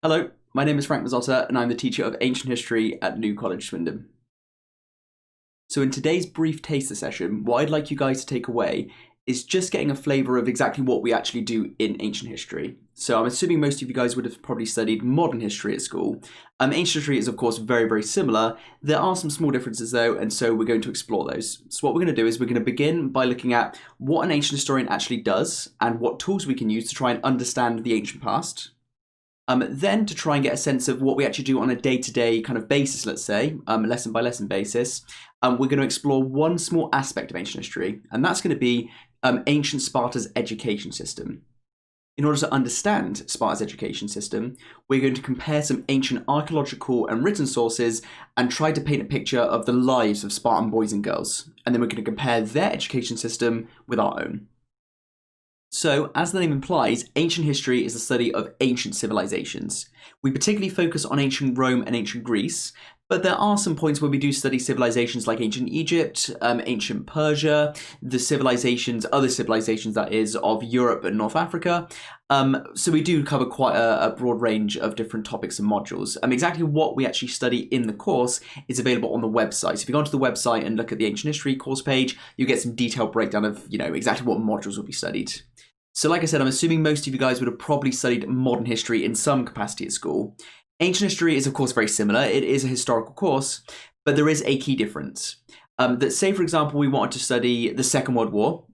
Hello, my name is Frank Mazzotta and I'm the teacher of Ancient History at New College Swindon. So in today's brief taster session, what I'd like you guys to take away is just getting a flavour of exactly what we actually do in ancient history. So I'm assuming most of you guys would have probably studied modern history at school. Ancient history is of course very, very similar. There are some small differences though, and so we're going to explore those. So what we're going to do is we're going to begin by looking at what an ancient historian actually does and what tools we can use to try and understand the ancient past. Then to try and get a sense of what we actually do on a day-to-day kind of basis, let's say, lesson by lesson basis, we're going to explore one small aspect of ancient history, and that's going to be ancient Sparta's education system. In order to understand Sparta's education system, we're going to compare some ancient archaeological and written sources and try to paint a picture of the lives of Spartan boys and girls, and then we're going to compare their education system with our own. So, as the name implies, ancient history is the study of ancient civilizations. We particularly focus on ancient Rome and ancient Greece, but there are some points where we do study civilizations like ancient Egypt, ancient Persia, the civilizations, other civilizations that is, of Europe and North Africa. So we do cover quite a broad range of different topics and modules. Exactly what we actually study in the course is available on the website. So if you go onto the website and look at the ancient history course page, you get some detailed breakdown of, exactly what modules will be studied. So like I said, I'm assuming most of you guys would have probably studied modern history in some capacity at school. Ancient history is of course very similar. It is a historical course, but there is a key difference. That say, for example, we wanted to study the Second World War.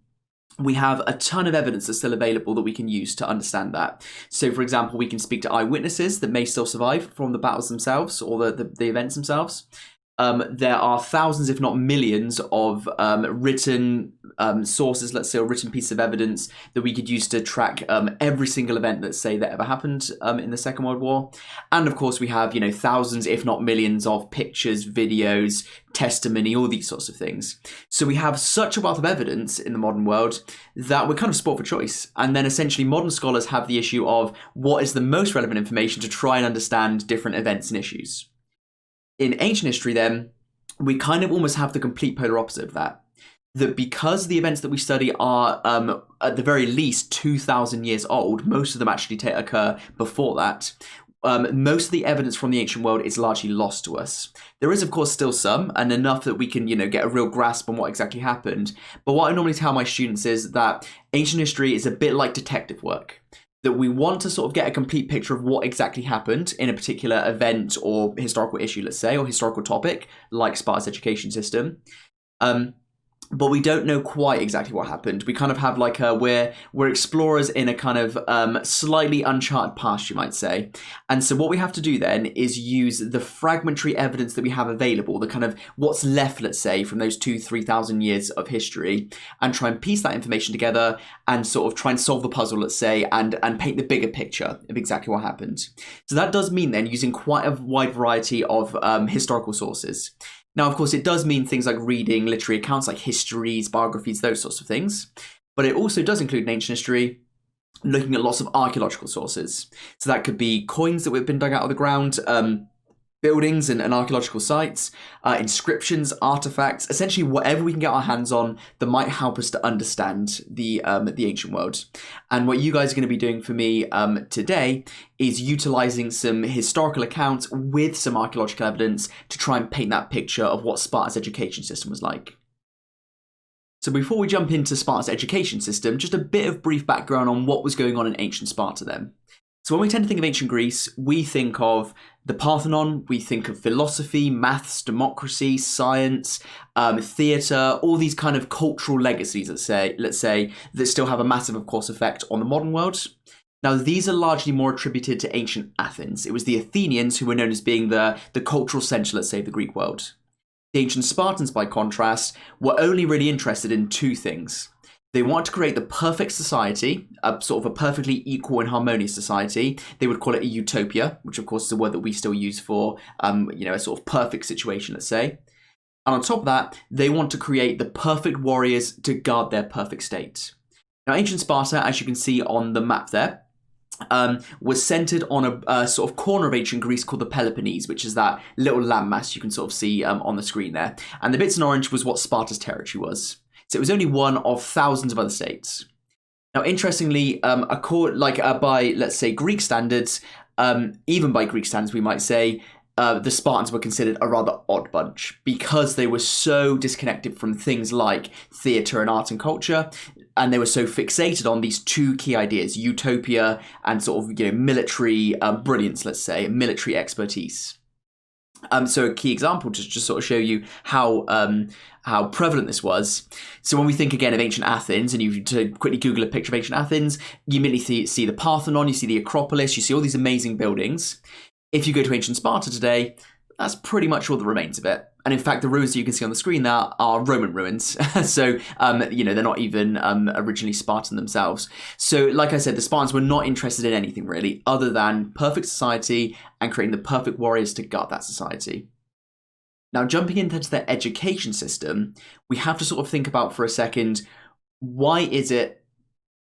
We have a ton of evidence that's still available that we can use to understand that. So, for example, we can speak to eyewitnesses that may still survive from the battles themselves or the events themselves. There are thousands, if not millions, of written sources, let's say, or written pieces of evidence that we could use to track every single event, let's say, that ever happened in the Second World War. And of course, we have, thousands, if not millions, of pictures, videos, testimony, all these sorts of things. So we have such a wealth of evidence in the modern world that we're kind of sport for choice. And then essentially modern scholars have the issue of what is the most relevant information to try and understand different events and issues. In ancient history, then, we kind of almost have the complete polar opposite of that. That because the events that we study are, at the very least, 2,000 years old, most of them actually occur before that, most of the evidence from the ancient world is largely lost to us. There is, of course, still some, and enough that we can, get a real grasp on what exactly happened. But what I normally tell my students is that ancient history is a bit like detective work. That we want to sort of get a complete picture of what exactly happened in a particular event or historical issue, let's say, or historical topic, like Sparta's education system. But we don't know quite exactly what happened. We kind of have like we're explorers in a kind of slightly uncharted past, you might say. And so what we have to do then is use the fragmentary evidence that we have available, the kind of what's left, let's say, from those 3,000 years of history, and try and piece that information together and sort of try and solve the puzzle, let's say, and paint the bigger picture of exactly what happened. So that does mean then using quite a wide variety of historical sources. Now, of course, it does mean things like reading literary accounts like histories, biographies, those sorts of things. But it also does include in ancient history looking at lots of archaeological sources. So that could be coins that have been dug out of the ground, buildings and archaeological sites, inscriptions, artifacts, essentially whatever we can get our hands on that might help us to understand the ancient world. And what you guys are going to be doing for me today is utilizing some historical accounts with some archaeological evidence to try and paint that picture of what Sparta's education system was like. So before we jump into Sparta's education system, just a bit of brief background on what was going on in ancient Sparta then. So when we tend to think of ancient Greece, we think of the Parthenon, we think of philosophy, maths, democracy, science, theatre, all these kind of cultural legacies, let's say, that still have a massive, of course, effect on the modern world. Now, these are largely more attributed to ancient Athens. It was the Athenians who were known as being the cultural centre, let's say, of the Greek world. The ancient Spartans, by contrast, were only really interested in two things. They want to create the perfect society, a sort of a perfectly equal and harmonious society. They would call it a utopia, which of course is a word that we still use for, a sort of perfect situation, let's say. And on top of that, they want to create the perfect warriors to guard their perfect state. Now, ancient Sparta, as you can see on the map there, was centered on a sort of corner of ancient Greece called the Peloponnese, which is that little landmass you can sort of see on the screen there. And the bits in orange was what Sparta's territory was. So it was only one of thousands of other states. Now, interestingly, by, let's say, Greek standards, even by Greek standards, we might say, the Spartans were considered a rather odd bunch because they were so disconnected from things like theatre and art and culture, and they were so fixated on these two key ideas, utopia and sort of military brilliance, let's say, military expertise. So a key example to just sort of show you how prevalent this was. So when we think again of ancient Athens, and you to quickly Google a picture of ancient Athens, you immediately see the Parthenon, you see the Acropolis, you see all these amazing buildings. If you go to ancient Sparta today, that's pretty much all that remains of it. And in fact, the ruins that you can see on the screen there are Roman ruins. So, they're not even originally Spartan themselves. So, like I said, the Spartans were not interested in anything really other than perfect society and creating the perfect warriors to guard that society. Now, jumping into their education system, we have to sort of think about for a second, why is it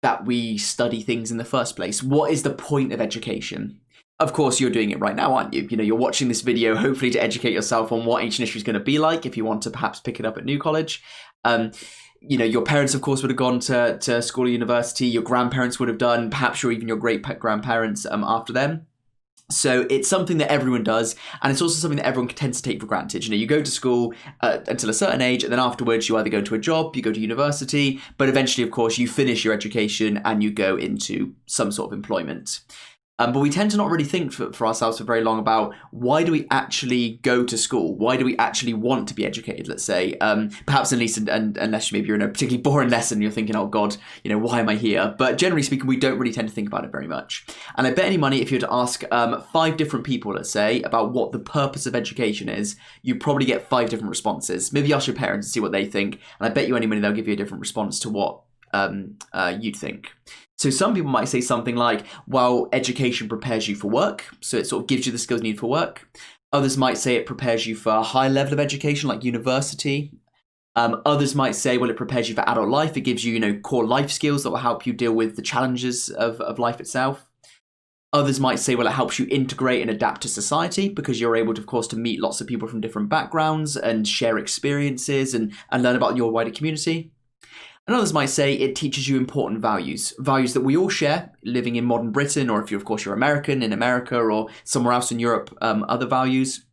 that we study things in the first place? What is the point of education? Of course, you're doing it right now, aren't you? You're watching this video hopefully to educate yourself on what ancient history is going to be like if you want to perhaps pick it up at New College. Your parents, of course, would have gone to school or university. Your grandparents would have done, perhaps even your great-grandparents after them. So it's something that everyone does, and it's also something that everyone tends to take for granted. You go to school until a certain age, and then afterwards you either go to a job, you go to university, but eventually, of course, you finish your education and you go into some sort of employment. But we tend to not really think for ourselves for very long about why do we actually go to school? Why do we actually want to be educated, let's say? Perhaps at least unless maybe you're in a particularly boring lesson, you're thinking, oh God, why am I here? But generally speaking, we don't really tend to think about it very much. And I bet any money if you were to ask 5 different people, let's say, about what the purpose of education is, you probably get 5 different responses. Maybe ask your parents and see what they think. And I bet you any money they'll give you a different response to what you'd think. So some people might say something like, well, education prepares you for work, so it sort of gives you the skills needed for work. Others might say it prepares you for a high level of education, like university. Others might say, well, it prepares you for adult life. It gives you, core life skills that will help you deal with the challenges of life itself. Others might say, well, it helps you integrate and adapt to society because you're able to, of course, to meet lots of people from different backgrounds and share experiences and learn about your wider community. And others might say it teaches you important values that we all share living in modern Britain, or if you're American, in America or somewhere else in Europe, other values,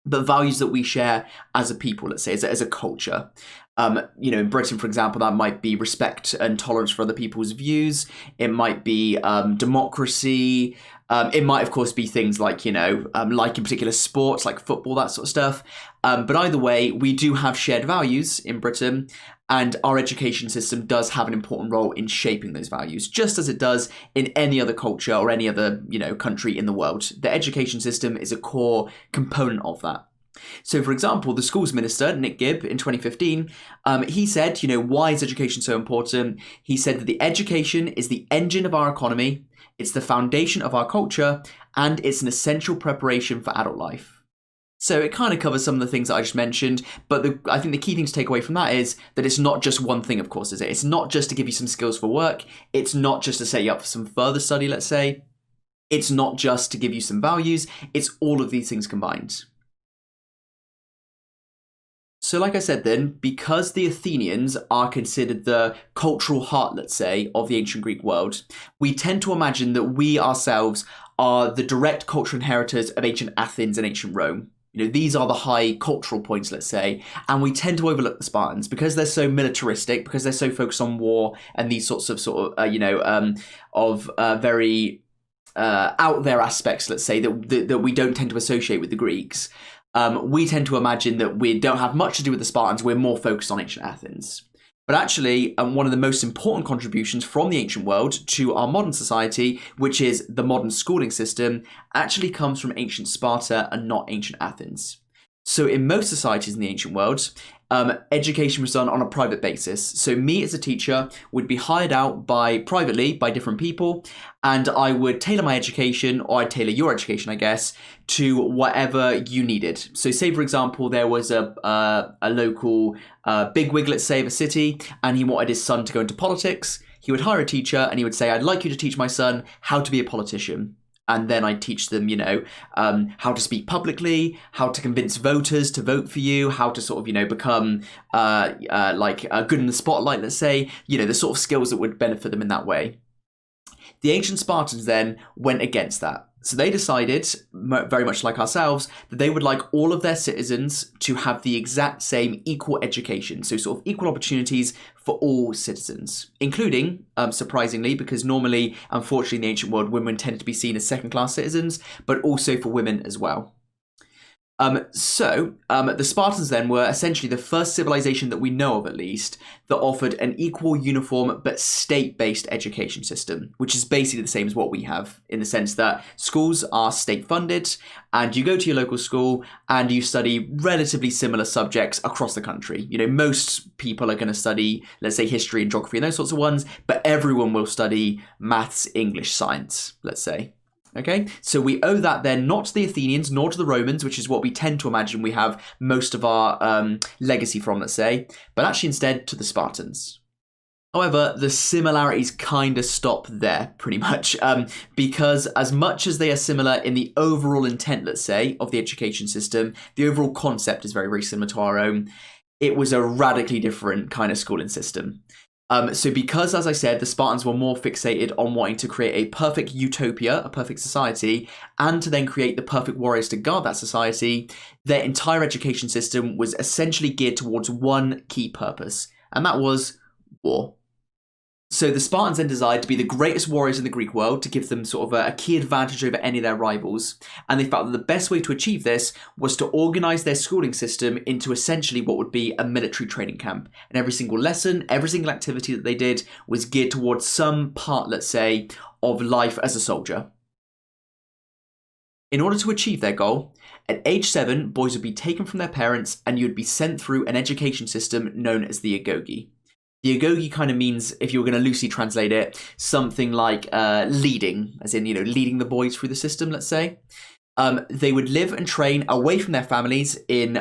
but values that we share as a people, let's say, as a culture. In Britain, for example, that might be respect and tolerance for other people's views. It might be democracy. It might, of course, be things like, like in particular sports, like football, that sort of stuff. But either way, we do have shared values in Britain, and our education system does have an important role in shaping those values, just as it does in any other culture or any other, country in the world. The education system is a core component of that. So, for example, the schools minister, Nick Gibb, in 2015, he said, why is education so important? He said that the education is the engine of our economy, it's the foundation of our culture, and it's an essential preparation for adult life. So it kind of covers some of the things that I just mentioned, but I think the key thing to take away from that is that it's not just one thing, of course, is it? It's not just to give you some skills for work. It's not just to set you up for some further study, let's say. It's not just to give you some values. It's all of these things combined. So like I said then, because the Athenians are considered the cultural heart, let's say, of the ancient Greek world, we tend to imagine that we ourselves are the direct cultural inheritors of ancient Athens and ancient Rome. These are the high cultural points, let's say, and we tend to overlook the Spartans because they're so militaristic, because they're so focused on war and these sorts of very out there aspects, let's say, that we don't tend to associate with the Greeks. We tend to imagine that we don't have much to do with the Spartans. We're more focused on ancient Athens. But actually, one of the most important contributions from the ancient world to our modern society, which is the modern schooling system, actually comes from ancient Sparta and not ancient Athens. So in most societies in the ancient world, education was done on a private basis. So me as a teacher would be hired out privately by different people, and I would tailor my education, or I'd tailor your education, I guess, to whatever you needed. So say, for example, there was a local bigwig, let's say, of a city, and he wanted his son to go into politics. He would hire a teacher and he would say, I'd like you to teach my son how to be a politician. And then I teach them, how to speak publicly, how to convince voters to vote for you, how to sort of, become good in the spotlight, let's say, the sort of skills that would benefit them in that way. The ancient Spartans then went against that. So they decided, very much like ourselves, that they would like all of their citizens to have the exact same equal education. So sort of equal opportunities for all citizens, including, surprisingly, because normally, unfortunately, in the ancient world, women tended to be seen as second-class citizens, but also for women as well. The Spartans then were essentially the first civilization that we know of, at least, that offered an equal, uniform, but state-based education system, which is basically the same as what we have, in the sense that schools are state-funded, and you go to your local school and you study relatively similar subjects across the country. You know, most people are going to study, let's say, history and geography and those sorts of ones, but everyone will study maths, English, science, let's say. Okay, so we owe that then not to the Athenians nor to the Romans, which is what we tend to imagine we have most of our legacy from, let's say, but actually instead to the Spartans. However, the similarities kind of stop there, pretty much, because as much as they are similar in the overall intent, let's say, of the education system, the overall concept is very, very similar to our own. It was a radically different kind of schooling system. So because, as I said, the Spartans were more fixated on wanting to create a perfect utopia, a perfect society, and to then create the perfect warriors to guard that society, their entire education system was essentially geared towards one key purpose, and that was war. So the Spartans then desired to be the greatest warriors in the Greek world, to give them sort of a key advantage over any of their rivals. And they felt that the best way to achieve this was to organise their schooling system into essentially what would be a military training camp. And every single lesson, every single activity that they did was geared towards some part, let's say, of life as a soldier. In order to achieve their goal, at age 7, boys would be taken from their parents and you would be sent through an education system known as the agoge. The agoge kind of means, if you were going to loosely translate it, something like leading, as in, leading the boys through the system, let's say. They would live and train away from their families in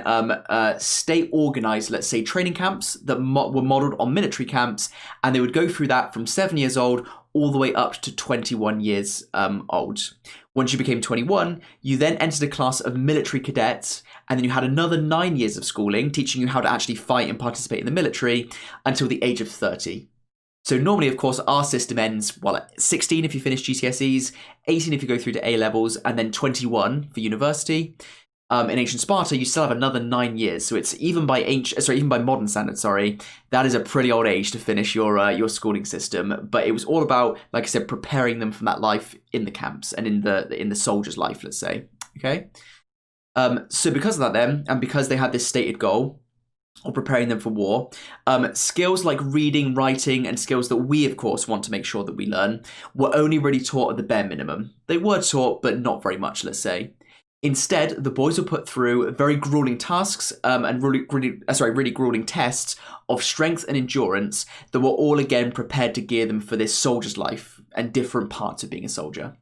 state-organised, let's say, training camps that were modelled on military camps, and they would go through that from 7 years old all the way up to 21 years old. Once you became 21, you then entered a class of military cadets, and then you had another 9 years of schooling, teaching you how to actually fight and participate in the military until the age of 30. So normally, of course, our system ends, at 16 if you finish GCSEs, 18 if you go through to A-levels, and then 21 for university. In ancient Sparta, you still have another 9 years. So it's even by modern standards, that is a pretty old age to finish your schooling system. But it was all about, like I said, preparing them from that life in the camps and in the soldier's life, let's say. Okay. So because of that then, and because they had this stated goal of preparing them for war, skills like reading, writing, and skills that we, of course, want to make sure that we learn, were only really taught at the bare minimum. They were taught, but not very much, let's say. Instead, the boys were put through very grueling tasks and really grueling tests of strength and endurance that were all again prepared to gear them for this soldier's life and different parts of being a soldier.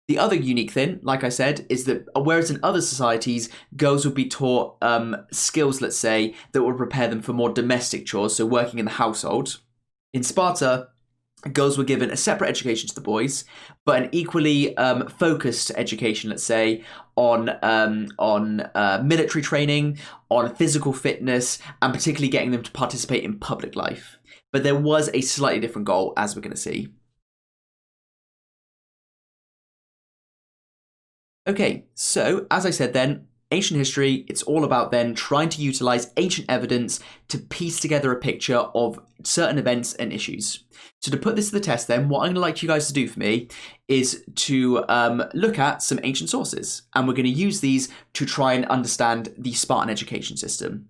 The other unique thing, like I said, is that whereas in other societies, girls would be taught skills, let's say, that would prepare them for more domestic chores, so working in the household, in Sparta, girls were given a separate education to the boys, but an equally focused education, let's say, on military training, on physical fitness, and particularly getting them to participate in public life. But there was a slightly different goal, as we're going to see. Okay, so as I said then, ancient history, it's all about then trying to utilize ancient evidence to piece together a picture of certain events and issues. So to put this to the test then, what I'm going to like you guys to do for me is to look at some ancient sources. And we're going to use these to try and understand the Spartan education system.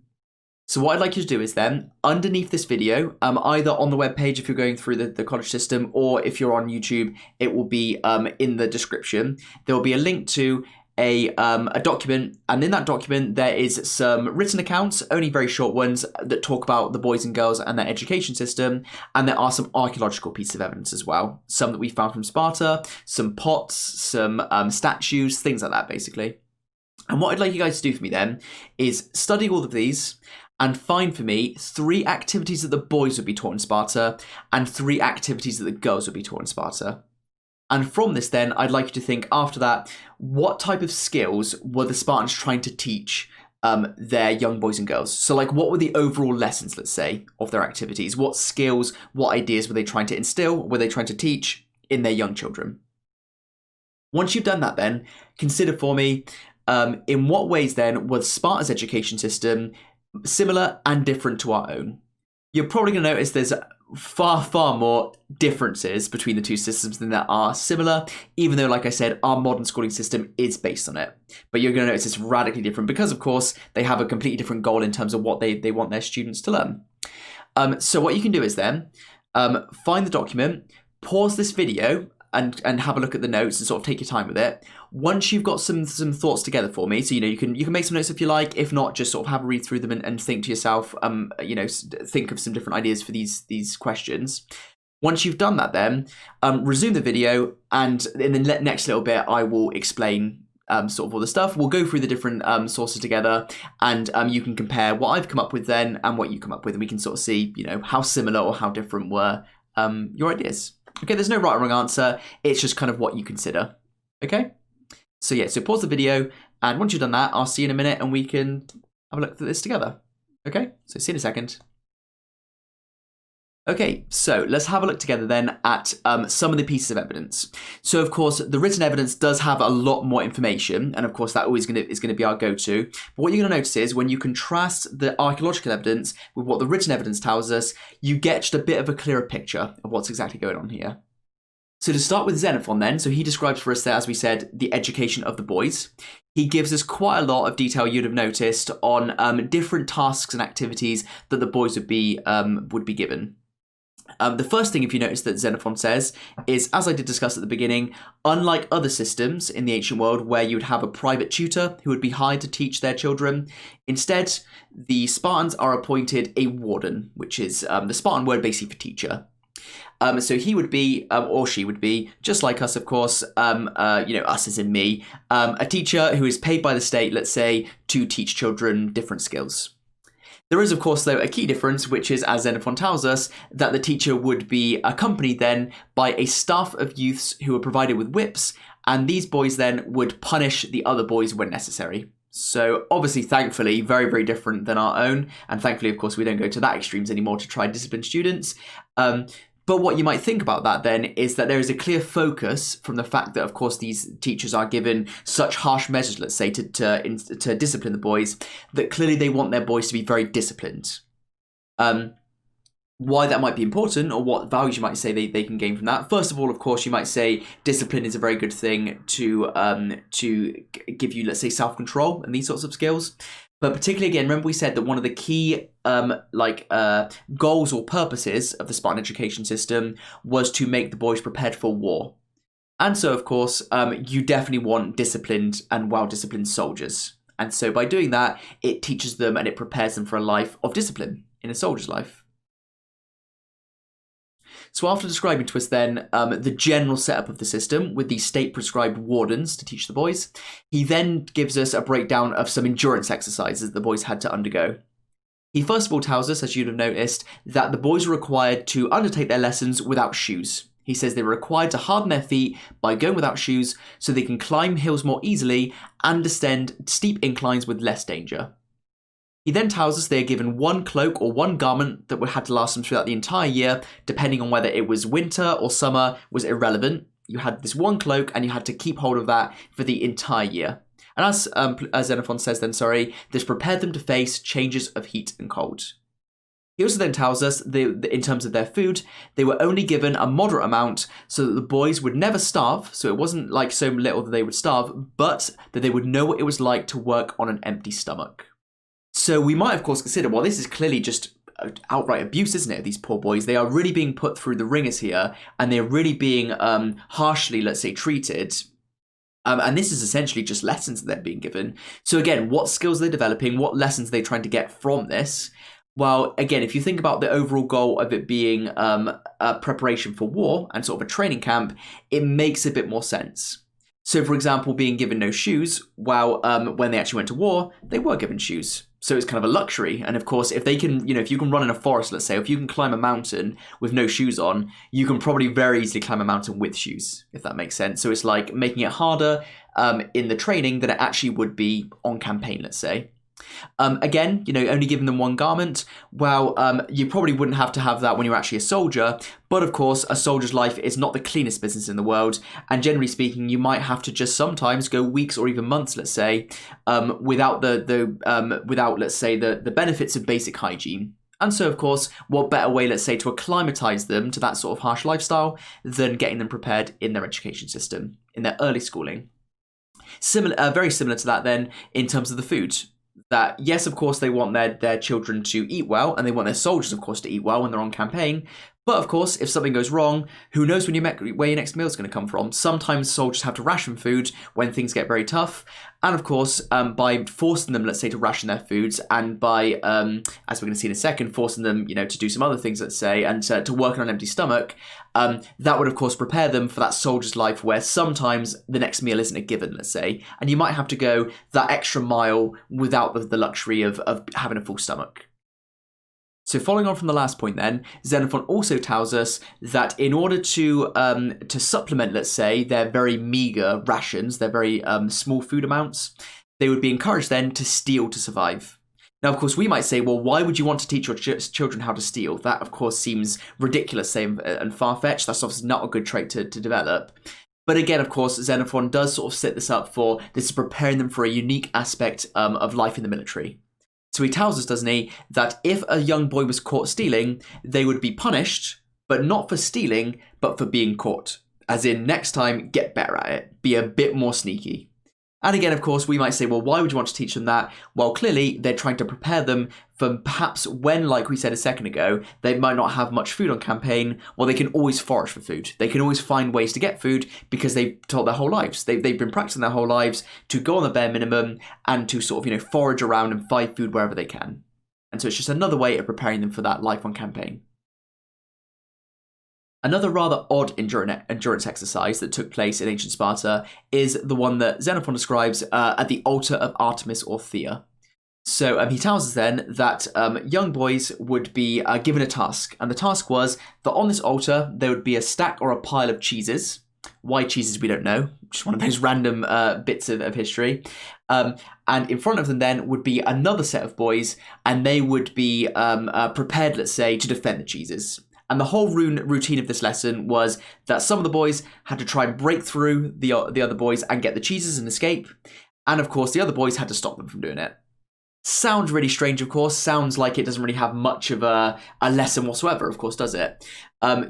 So what I'd like you to do is then, underneath this video, either on the webpage if you're going through the college system, or if you're on YouTube, it will be in the description. There will be a link to a document, and in that document there is some written accounts, only very short ones, that talk about the boys and girls and their education system, and there are some archaeological pieces of evidence as well. Some that we found from Sparta, some pots, some statues, things like that basically. And what I'd like you guys to do for me then is study all of these and find for me 3 activities that the boys would be taught in Sparta and 3 activities that the girls would be taught in Sparta. And from this then, I'd like you to think after that, what type of skills were the Spartans trying to teach their young boys and girls? So like, what were the overall lessons, let's say, of their activities? What skills, what ideas were they trying to instill? Were they trying to teach? in their young children. Once you've done that, then consider for me, in what ways then was Sparta's education system similar and different to our own? You're probably going to notice there's far, far more differences between the two systems than there are similar, even though, like I said, our modern schooling system is based on it. But you're going to notice it's radically different because, of course, they have a completely different goal in terms of what they want their students to learn. So what you can do is then find the document, pause this video, and have a look at the notes and sort of take your time with it. Once you've got some thoughts together for me, so you can make some notes if you like. If not, just sort of have a read through them and think to yourself. Think of some different ideas for these questions. Once you've done that, then resume the video, and in the next little bit, I will explain sort of all the stuff. We'll go through the different sources together, and you can compare what I've come up with then and what you come up with, and we can sort of see how similar or how different were your ideas. Okay, there's no right or wrong answer. It's just kind of what you consider. Okay? So yeah, so pause the video, and once you've done that, I'll see you in a minute and we can have a look at this together. Okay? So see you in a second. Okay, so let's have a look together then at some of the pieces of evidence. So of course, the written evidence does have a lot more information, and of course that always is going to be our go-to. But what you're going to notice is when you contrast the archaeological evidence with what the written evidence tells us, you get just a bit of a clearer picture of what's exactly going on here. So to start with Xenophon then, so he describes for us there, as we said, the education of the boys. He gives us quite a lot of detail you'd have noticed on different tasks and activities that the boys would be given. The first thing, if you notice, that Xenophon says is, as I did discuss at the beginning, unlike other systems in the ancient world where you would have a private tutor who would be hired to teach their children, instead, the Spartans are appointed a warden, which is the Spartan word basically for teacher. So he would be, or she would be, just like us, of course, us as in me, a teacher who is paid by the state, let's say, to teach children different skills. There is, of course, though, a key difference, which is, as Xenophon tells us, that the teacher would be accompanied then by a staff of youths who are provided with whips, and these boys then would punish the other boys when necessary. So obviously, thankfully, very, very different than our own, and thankfully, of course, we don't go to that extremes anymore to try and discipline students. But what you might think about that then is that there is a clear focus from the fact that, of course, these teachers are given such harsh measures, let's say, to discipline the boys, that clearly they want their boys to be very disciplined. Why that might be important, or what values you might say they can gain from that. First of all, of course, you might say discipline is a very good thing to give you, let's say, self-control and these sorts of skills. But particularly, again, remember we said that one of the key goals or purposes of the Spartan education system was to make the boys prepared for war. And so, of course, you definitely want disciplined and well-disciplined soldiers. And so by doing that, it teaches them and it prepares them for a life of discipline in a soldier's life. So after describing to us then the general setup of the system with the state-prescribed wardens to teach the boys, he then gives us a breakdown of some endurance exercises the boys had to undergo. He first of all tells us, as you'd have noticed, that the boys were required to undertake their lessons without shoes. He says they were required to harden their feet by going without shoes so they can climb hills more easily and descend steep inclines with less danger. He then tells us they are given one cloak or one garment that would have to last them throughout the entire year, depending on whether it was winter or summer was irrelevant. You had this one cloak and you had to keep hold of that for the entire year. And as Xenophon says then, this prepared them to face changes of heat and cold. He also then tells us, in terms of their food, they were only given a moderate amount so that the boys would never starve, so it wasn't like so little that they would starve, but that they would know what it was like to work on an empty stomach. So we might, of course, consider, well, this is clearly just outright abuse, isn't it? These poor boys, they are really being put through the ringers here, and they're really being harshly, let's say, treated. And this is essentially just lessons that they're being given. So again, what skills are they developing? What lessons are they trying to get from this? Well, again, if you think about the overall goal of it being a preparation for war and sort of a training camp, it makes a bit more sense. So, for example, being given no shoes, well, when they actually went to war, they were given shoes. So it's kind of a luxury. And of course, if they can, if you can run in a forest, let's say, if you can climb a mountain with no shoes on, you can probably very easily climb a mountain with shoes, if that makes sense. So it's like making it harder in the training than it actually would be on campaign, let's say. Again, only giving them one garment. Well, you probably wouldn't have to have that when you're actually a soldier. But of course, a soldier's life is not the cleanest business in the world. And generally speaking, you might have to just sometimes go weeks or even months, let's say, without let's say, the benefits of basic hygiene. And so, of course, what better way, let's say, to acclimatise them to that sort of harsh lifestyle than getting them prepared in their education system, in their early schooling. Very similar to that then in terms of the food. That, yes, of course, they want their children to eat well, and they want their soldiers, of course, to eat well when they're on campaign. But, of course, if something goes wrong, who knows where your next meal is going to come from? Sometimes soldiers have to ration food when things get very tough. And, of course, by forcing them, let's say, to ration their foods, and by, as we're going to see in a second, forcing them, to do some other things, let's say, and to work on an empty stomach, that would, of course, prepare them for that soldier's life where sometimes the next meal isn't a given, let's say, and you might have to go that extra mile without the luxury of having a full stomach. So following on from the last point then, Xenophon also tells us that in order to supplement, let's say, their very meagre rations, their very small food amounts, they would be encouraged then to steal to survive. Now, of course, we might say, well, why would you want to teach your children how to steal? That, of course, seems ridiculous and far-fetched. That's obviously not a good trait to develop. But again, of course, Xenophon does sort of set this up for this is preparing them for a unique aspect of life in the military. So he tells us, doesn't he, that if a young boy was caught stealing, they would be punished, but not for stealing, but for being caught. As in, next time, get better at it. Be a bit more sneaky. And again, of course, we might say, well, why would you want to teach them that? Well, clearly, they're trying to prepare them for perhaps when, like we said a second ago, they might not have much food on campaign. Well, they can always forage for food. They can always find ways to get food because they've taught their whole lives. They've been practicing their whole lives to go on the bare minimum and to sort of, forage around and find food wherever they can. And so it's just another way of preparing them for that life on campaign. Another rather odd endurance exercise that took place in ancient Sparta is the one that Xenophon describes at the altar of Artemis or Thea. So he tells us then that young boys would be given a task, and the task was that on this altar there would be a stack or a pile of cheeses. Why cheeses, we don't know. Just one of those random bits of history. And in front of them then would be another set of boys, and they would be prepared, let's say, to defend the cheeses. And the whole routine of this lesson was that some of the boys had to try and break through the other boys and get the cheeses and escape. And of course, the other boys had to stop them from doing it. Sounds really strange, of course. Sounds like it doesn't really have much of a lesson whatsoever, of course, does it?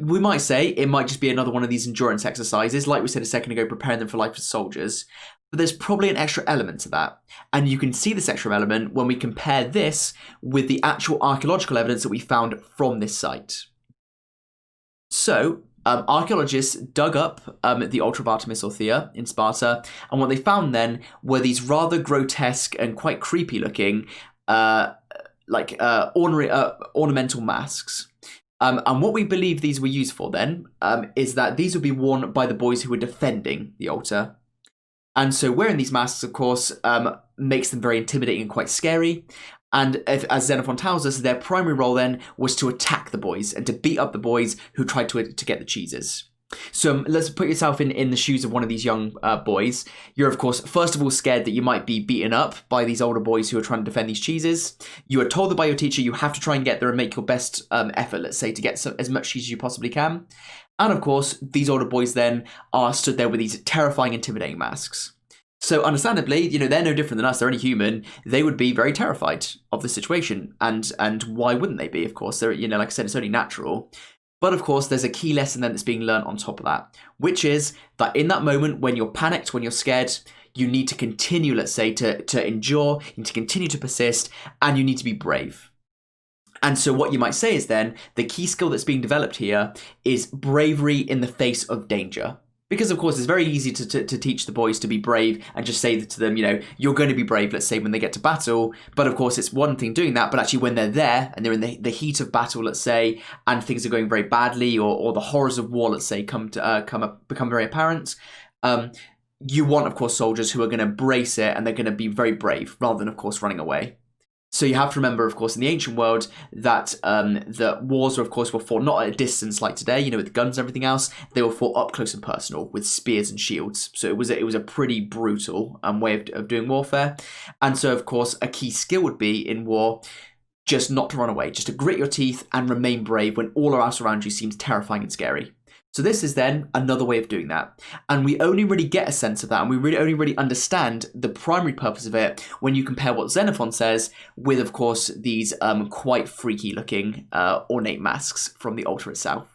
We might say it might just be another one of these endurance exercises, like we said a second ago, preparing them for life as soldiers. But there's probably an extra element to that. And you can see this extra element when we compare this with the actual archaeological evidence that we found from this site. So, archaeologists dug up the altar of Artemis or Thea in Sparta, and what they found then were these rather grotesque and quite creepy looking ornamental masks. And what we believe these were used for then is that these would be worn by the boys who were defending the altar. And so wearing these masks, of course, makes them very intimidating and quite scary. And as Xenophon tells us, their primary role then was to attack the boys and to beat up the boys who tried to get the cheeses. So let's put yourself in the shoes of one of these young boys. You're, of course, first of all scared that you might be beaten up by these older boys who are trying to defend these cheeses. You are told that by your teacher you have to try and get there and make your best effort, let's say, to get as much cheese as you possibly can. And, of course, these older boys then are stood there with these terrifying, intimidating masks. So understandably, they're no different than us. They're only human. They would be very terrified of the situation. And why wouldn't they be, of course? They're, like I said, it's only natural. But of course, there's a key lesson then that's being learned on top of that, which is that in that moment when you're panicked, when you're scared, you need to continue, let's say, to endure, you need to continue to persist, and you need to be brave. And so what you might say is then, the key skill that's being developed here is bravery in the face of danger. Because, of course, it's very easy to teach the boys to be brave and just say to them, you're going to be brave, let's say, when they get to battle. But, of course, it's one thing doing that. But actually, when they're there and they're in the heat of battle, let's say, and things are going very badly or the horrors of war, let's say, become very apparent, you want, of course, soldiers who are going to brace it and they're going to be very brave rather than, of course, running away. So you have to remember, of course, in the ancient world that the wars, of course, were fought not at a distance like today, with guns and everything else. They were fought up close and personal with spears and shields. So it was a pretty brutal way of doing warfare. And so, of course, a key skill would be in war just not to run away, just to grit your teeth and remain brave when all else around you seems terrifying and scary. So this is then another way of doing that. And we only really get a sense of that, and we only really understand the primary purpose of it when you compare what Xenophon says with, of course, these quite freaky looking ornate masks from the altar itself.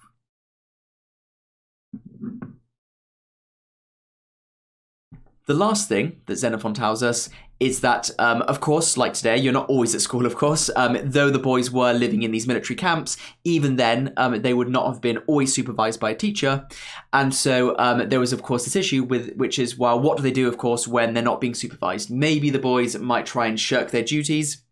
The last thing that Xenophon tells us is that, of course, like today, you're not always at school, of course. Though the boys were living in these military camps, even then, they would not have been always supervised by a teacher. And so there was, of course, this issue which is, well, what do they do, of course, when they're not being supervised? Maybe the boys might try and shirk their duties.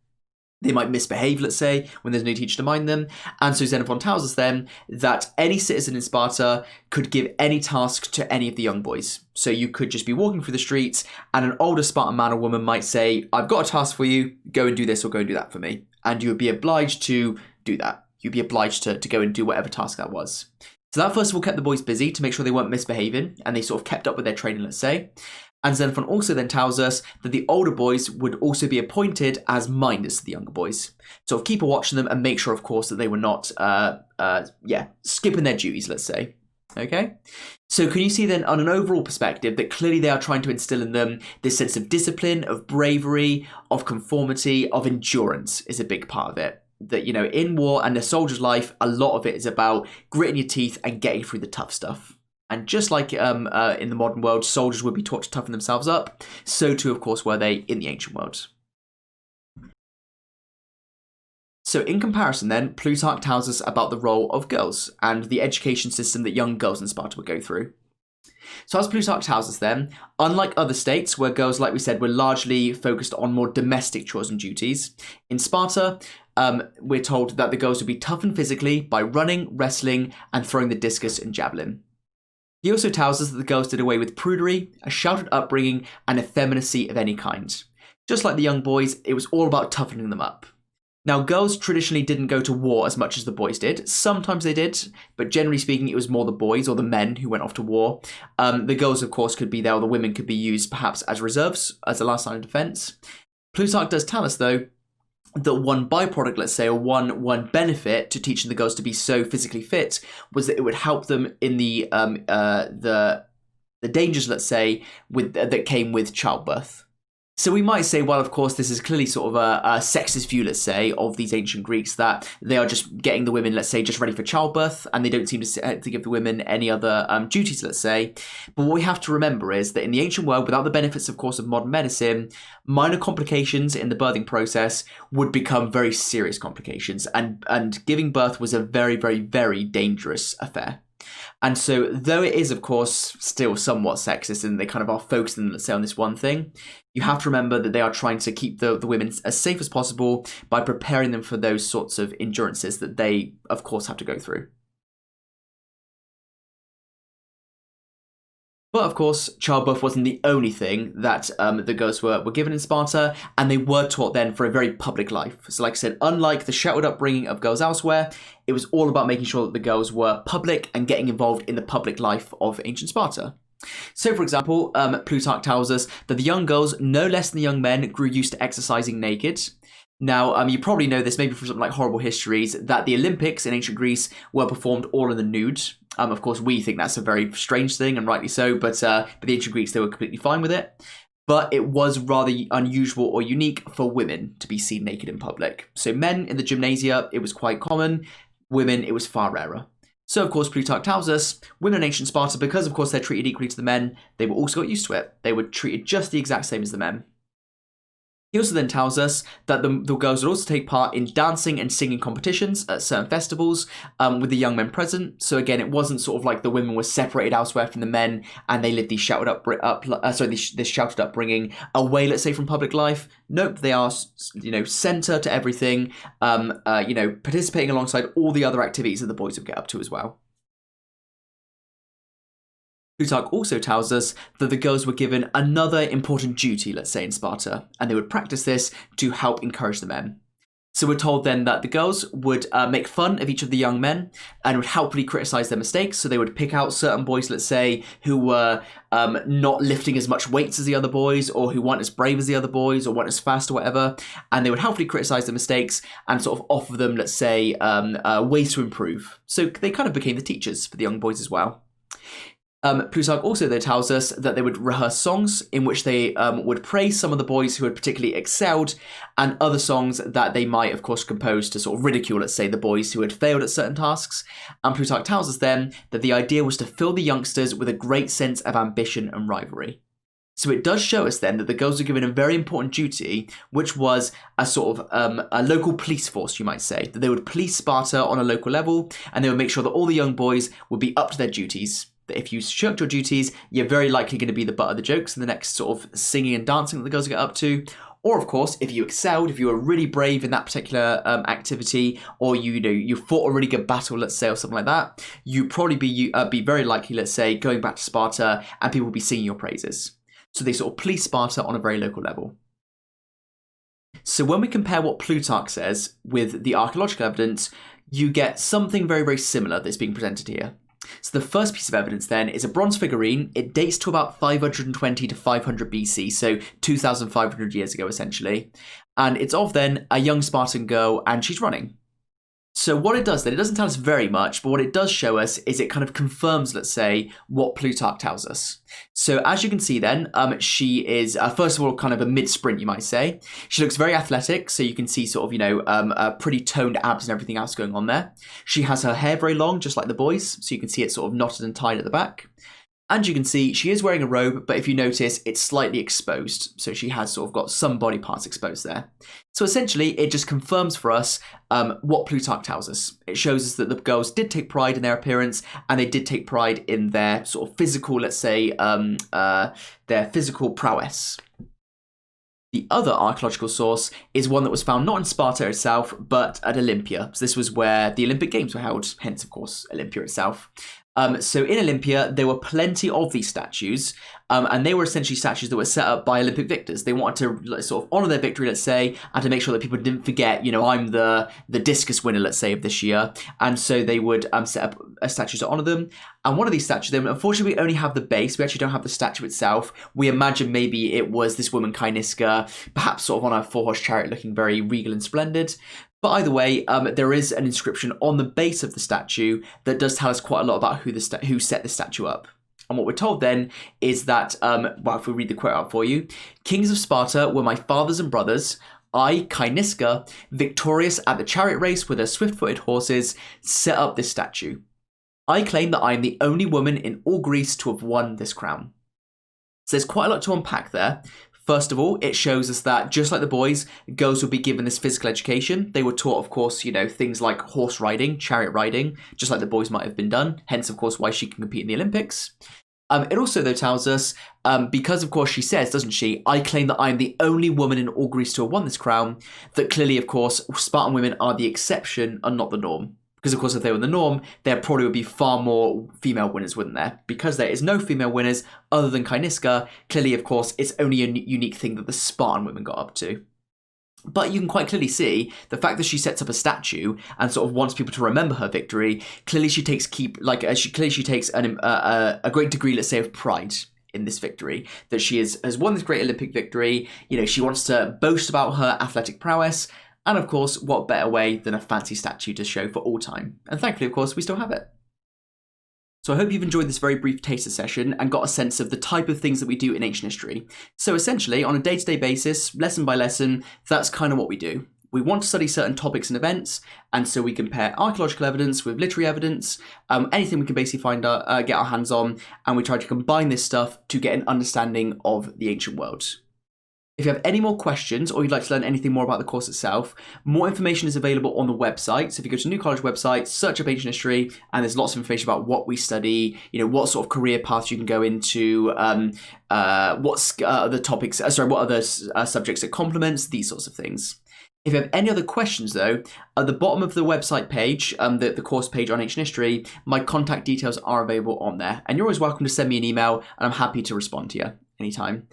They might misbehave, let's say, when there's no teacher to mind them. And so Xenophon tells us then that any citizen in Sparta could give any task to any of the young boys. So you could just be walking through the streets and an older Spartan man or woman might say, I've got a task for you, go and do this or go and do that for me. And you would be obliged to do that. You'd be obliged to go and do whatever task that was. So that first of all kept the boys busy to make sure they weren't misbehaving and they sort of kept up with their training, let's say. And Xenophon also then tells us that the older boys would also be appointed as minders to the younger boys. So keep a watch on them and make sure, of course, that they were not, skipping their duties, let's say. Okay? So can you see then on an overall perspective that clearly they are trying to instill in them this sense of discipline, of bravery, of conformity, of endurance is a big part of it. That, in war and a soldier's life, a lot of it is about gritting your teeth and getting through the tough stuff. And just like in the modern world, soldiers would be taught to toughen themselves up, so too, of course, were they in the ancient world. So in comparison then, Plutarch tells us about the role of girls and the education system that young girls in Sparta would go through. So as Plutarch tells us then, unlike other states where girls, like we said, were largely focused on more domestic chores and duties, in Sparta, we're told that the girls would be toughened physically by running, wrestling, and throwing the discus and javelin. He also tells us that the girls did away with prudery, a sheltered upbringing, and effeminacy of any kind. Just like the young boys, it was all about toughening them up. Now, girls traditionally didn't go to war as much as the boys did. Sometimes they did, but generally speaking, it was more the boys or the men who went off to war. The girls, of course, could be there, or the women could be used perhaps as reserves, as a last line of defense. Plutarch does tell us, though, that one byproduct, let's say, or one benefit to teaching the girls to be so physically fit was that it would help them in the dangers, let's say, that came with childbirth. So we might say, well, of course, this is clearly sort of a sexist view, let's say, of these ancient Greeks, that they are just getting the women, let's say, just ready for childbirth, and they don't seem to give the women any other duties, let's say. But what we have to remember is that in the ancient world, without the benefits, of course, of modern medicine, minor complications in the birthing process would become very serious complications, and giving birth was a very, very, very dangerous affair. And so, though it is, of course, still somewhat sexist and they kind of are focusing, let's say, on this one thing, you have to remember that they are trying to keep the women as safe as possible by preparing them for those sorts of endurances that they, of course, have to go through. But of course, childbirth wasn't the only thing that the girls were given in Sparta, and they were taught then for a very public life. So like I said, unlike the sheltered upbringing of girls elsewhere, it was all about making sure that the girls were public and getting involved in the public life of ancient Sparta. So, for example, Plutarch tells us that the young girls, no less than the young men, grew used to exercising naked. Now, you probably know this, maybe from something like Horrible Histories, that the Olympics in ancient Greece were performed all in the nude. Of course, we think that's a very strange thing, and rightly so, but the ancient Greeks, they were completely fine with it. But it was rather unusual or unique for women to be seen naked in public. So men in the gymnasia, it was quite common. Women, it was far rarer. So, of course, Plutarch tells us, women in ancient Sparta, because, of course, they're treated equally to the men, they were also got used to it. They were treated just the exact same as the men. He also then tells us that the girls would also take part in dancing and singing competitions at certain festivals with the young men present. So again, it wasn't sort of like the women were separated elsewhere from the men and they lived this sheltered upbringing away, let's say, from public life. Nope, they are, center to everything, participating alongside all the other activities that the boys would get up to as well. Plutarch also tells us that the girls were given another important duty, let's say in Sparta, and they would practice this to help encourage the men. So we're told then that the girls would make fun of each of the young men and would helpfully criticize their mistakes. So they would pick out certain boys, let's say, who were not lifting as much weights as the other boys, or who weren't as brave as the other boys, or weren't as fast or whatever. And they would helpfully criticize the mistakes and sort of offer them, let's say, ways to improve. So they kind of became the teachers for the young boys as well. Plutarch also though tells us that they would rehearse songs in which they would praise some of the boys who had particularly excelled, and other songs that they might of course compose to sort of ridicule, let's say, the boys who had failed at certain tasks. And Plutarch tells us then that the idea was to fill the youngsters with a great sense of ambition and rivalry. So it does show us then that the girls were given a very important duty, which was a sort of a local police force, you might say, that they would police Sparta on a local level, and they would make sure that all the young boys would be up to their duties. That if you shirked your duties, you're very likely going to be the butt of the jokes in the next sort of singing and dancing that the girls get up to. Or of course, if you excelled, if you were really brave in that particular activity, or you fought a really good battle, let's say, or something like that, you'd probably be very likely, let's say, going back to Sparta, and people would be singing your praises. So they sort of police Sparta on a very local level. So when we compare what Plutarch says with the archaeological evidence, you get something very, very similar that's being presented here. So the first piece of evidence then is a bronze figurine. It dates to about 520 to 500 BC, so 2,500 years ago essentially. And it's of then a young Spartan girl, and she's running. So what it does then, it doesn't tell us very much, but what it does show us is it kind of confirms, let's say, what Plutarch tells us. So as you can see then, she is, first of all, kind of a mid-sprint, you might say. She looks very athletic, so you can see sort of, pretty toned abs and everything else going on there. She has her hair very long, just like the boys, so you can see it sort of knotted and tied at the back. And you can see she is wearing a robe, but if you notice, it's slightly exposed. So she has sort of got some body parts exposed there. So essentially, it just confirms for us what Plutarch tells us. It shows us that the girls did take pride in their appearance, and they did take pride in their sort of physical, let's say, their physical prowess. The other archaeological source is one that was found not in Sparta itself, but at Olympia. So this was where the Olympic Games were held, hence, of course, Olympia itself. So in Olympia, there were plenty of these statues, and they were essentially statues that were set up by Olympic victors. They wanted to sort of honour their victory, let's say, and to make sure that people didn't forget, I'm the discus winner, let's say, of this year. And so they would set up a statue to honour them. And one of these statues, then, unfortunately, we only have the base. We actually don't have the statue itself. We imagine maybe it was this woman, Caenisca, perhaps sort of on a four-horse chariot looking very regal and splendid. But either way, there is an inscription on the base of the statue that does tell us quite a lot about who set the statue up. And what we're told then is that, if we read the quote out for you, "Kings of Sparta were my fathers and brothers. I, Caenisca, victorious at the chariot race with her swift-footed horses, set up this statue. I claim that I am the only woman in all Greece to have won this crown." So there's quite a lot to unpack there. First of all, it shows us that just like the boys, girls would be given this physical education. They were taught, of course, things like horse riding, chariot riding, just like the boys might have been done. Hence, of course, why she can compete in the Olympics. It also, though, tells us, because, of course, she says, doesn't she, "I claim that I am the only woman in all Greece to have won this crown," that clearly, of course, Spartan women are the exception and not the norm. Because, of course, if they were the norm, there probably would be far more female winners, wouldn't there? Because there is no female winners other than Caenisca, clearly, of course, it's only a unique thing that the Spartan women got up to. But you can quite clearly see the fact that she sets up a statue and sort of wants people to remember her victory. Clearly, she takes a great degree, let's say, of pride in this victory, that she has won this great Olympic victory. She wants to boast about her athletic prowess. And of course, what better way than a fancy statue to show for all time? And thankfully, of course, we still have it. So I hope you've enjoyed this very brief taster session and got a sense of the type of things that we do in ancient history. So essentially, on a day-to-day basis, lesson by lesson, that's kind of what we do. We want to study certain topics and events, and so we compare archaeological evidence with literary evidence, anything we can basically get our hands on, and we try to combine this stuff to get an understanding of the ancient world. If you have any more questions or you'd like to learn anything more about the course itself, more information is available on the website. So if you go to New College website, search up ancient history, and there's lots of information about what we study, what sort of career paths you can go into, what other subjects it complements, these sorts of things. If you have any other questions, though, at the bottom of the website page, the course page on ancient history, my contact details are available on there. And you're always welcome to send me an email, and I'm happy to respond to you anytime.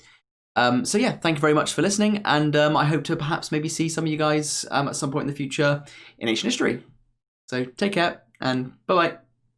So yeah, thank you very much for listening, and I hope to perhaps maybe see some of you guys at some point in the future in ancient history. So take care, and bye-bye.